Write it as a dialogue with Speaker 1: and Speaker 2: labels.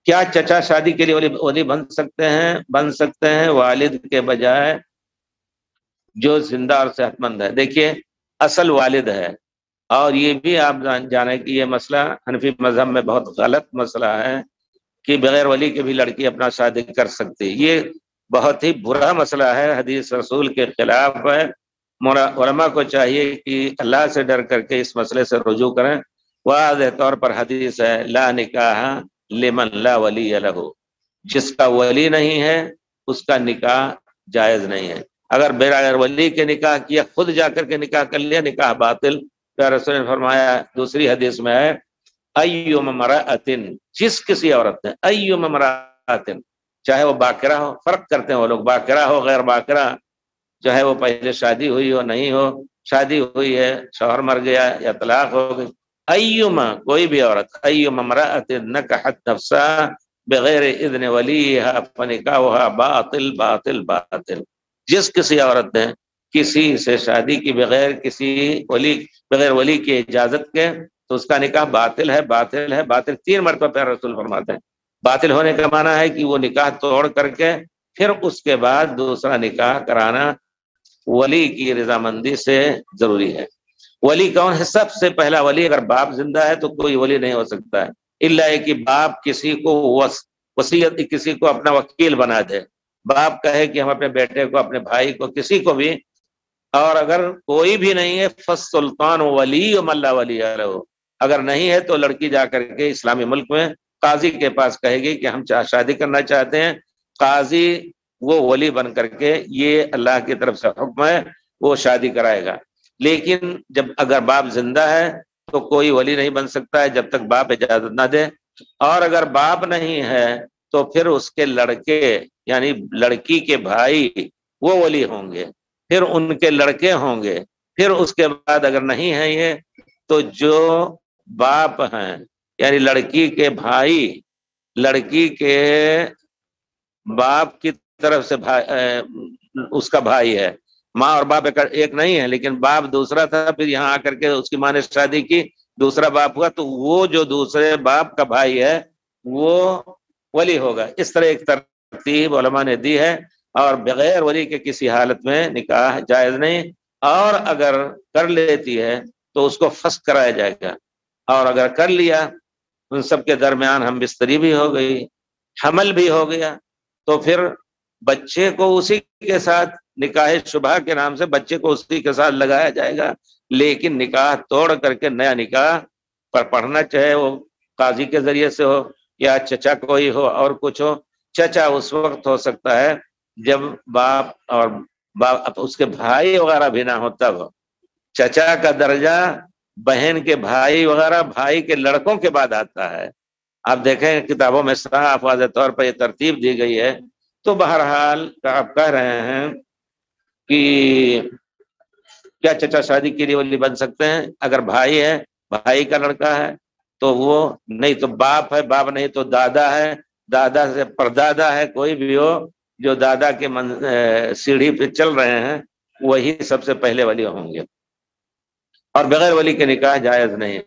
Speaker 1: کیا چچا شادی کے لیے ولی بن سکتے ہیں والد کے بجائے جو زندہ اور صحت مند ہے؟ دیکھیے اصل والد ہے، اور یہ بھی آپ جانیں کہ یہ مسئلہ حنفی مذہب میں بہت غلط مسئلہ ہے کہ بغیر ولی کے بھی لڑکی اپنا شادی کر سکتی، یہ بہت ہی برا مسئلہ ہے، حدیث رسول کے خلاف ہے۔ علماء کو چاہیے کہ اللہ سے ڈر کر کے اس مسئلے سے رجوع کریں۔ واضح طور پر حدیث ہے لا نکاح لمن لا ولی لہ، جس کا ولی نہیں ہے اس کا نکاح جائز نہیں ہے۔ اگر بغیر ولی کے نکاح کیا، خود جا کر کے نکاح کر لیا، نکاح باطل۔ پیارے رسول نے فرمایا دوسری حدیث میں ہے ایما امرأۃ، جس کسی عورت نے، ایما امرأۃ، چاہے وہ باقرہ ہو، فرق کرتے ہیں وہ لوگ، باقرہ ہو غیر باقرہ، چاہے وہ پہلے شادی ہوئی ہو نہیں ہو، شادی ہوئی ہے شوہر مر گیا یا طلاق ہو گئی، ایما کوئی بھی عورت، ایما امرأۃ نکحت نفسها بغیر اذن ولیہا فنکاحها باطل باطل باطل، جس کسی عورت نے کسی سے شادی کی بغیر کسی ولی، بغیر ولی کی اجازت کے، تو اس کا نکاح باطل ہے باطل ہے باطل، 3 مرتبہ پیارے رسول فرماتے ہیں۔ باطل ہونے کا معنی ہے کہ وہ نکاح توڑ کر کے پھر اس کے بعد دوسرا نکاح کرانا ولی کی رضامندی سے ضروری ہے۔ ولی کون ہے؟ سب سے پہلا ولی اگر باپ زندہ ہے تو کوئی ولی نہیں ہو سکتا ہے، الا کہ باپ کسی کو وصیت، کسی کو اپنا وکیل بنا دے، باپ کہے کہ ہم اپنے بیٹے کو، اپنے بھائی کو، کسی کو بھی، اور اگر کوئی بھی نہیں ہے فالسلطان ولی من لا ولی لہ، اگر نہیں ہے تو لڑکی جا کر کے اسلامی ملک میں قاضی کے پاس کہے گی کہ ہم شادی کرنا چاہتے ہیں، قاضی وہ ولی بن کر کے، یہ اللہ کی طرف سے حکم ہے، وہ شادی کرائے گا۔ لیکن جب اگر باپ زندہ ہے تو کوئی ولی نہیں بن سکتا ہے جب تک باپ اجازت نہ دے، اور اگر باپ نہیں ہے تو پھر اس کے لڑکے یعنی لڑکی کے بھائی وہ ولی ہوں گے، پھر ان کے لڑکے ہوں گے، پھر اس کے بعد اگر نہیں ہے یہ تو جو باپ ہیں یعنی لڑکی کے بھائی، لڑکی کے باپ کی طرف سے اس کا بھائی ہے، ماں اور باپ ایک نہیں ہے لیکن باپ دوسرا تھا، پھر یہاں آ کر کے اس کی ماں نے شادی کی، دوسرا باپ ہوا، تو وہ جو دوسرے باپ کا بھائی ہے وہ ولی ہوگا۔ اس طرح ایک ترتیب علماء نے دی ہے، اور بغیر ولی کے کسی حالت میں نکاح جائز نہیں، اور اگر کر لیتی ہے تو اس کو فسخ کرایا جائے گا، اور اگر کر لیا ان سب کے درمیان ہم بستری بھی ہو گئی، حمل بھی ہو گیا، تو پھر بچے کو اسی کے ساتھ، نکاح شبہ کے نام سے بچے کو اسی کے ساتھ لگایا جائے گا، لیکن نکاح توڑ کر کے نیا نکاح پر پڑھنا، چاہے وہ قاضی کے ذریعے سے ہو یا چچا کوئی ہو اور کچھ ہو۔ چچا اس وقت ہو سکتا ہے جب باپ اور اس کے بھائی وغیرہ بھی نہ ہو، تب چچا کا درجہ بہن کے بھائی وغیرہ، بھائی کے لڑکوں کے بعد آتا ہے۔ آپ دیکھیں کتابوں میں صاف واضح طور پر یہ ترتیب دی گئی ہے۔ تو بہرحال آپ کہہ رہے ہیں کہ کیا چچا شادی کے لیے ولی بن سکتے ہیں؟ اگر بھائی ہے، بھائی کا لڑکا ہے تو وہ نہیں، تو باپ ہے، باپ نہیں تو دادا ہے، دادا سے پردادا ہے، کوئی بھی ہو جو دادا کے سیڑھی پہ چل رہے ہیں وہی سب سے پہلے ولی ہوں گے، اور بغیر ولی کے نکاح جائز نہیں۔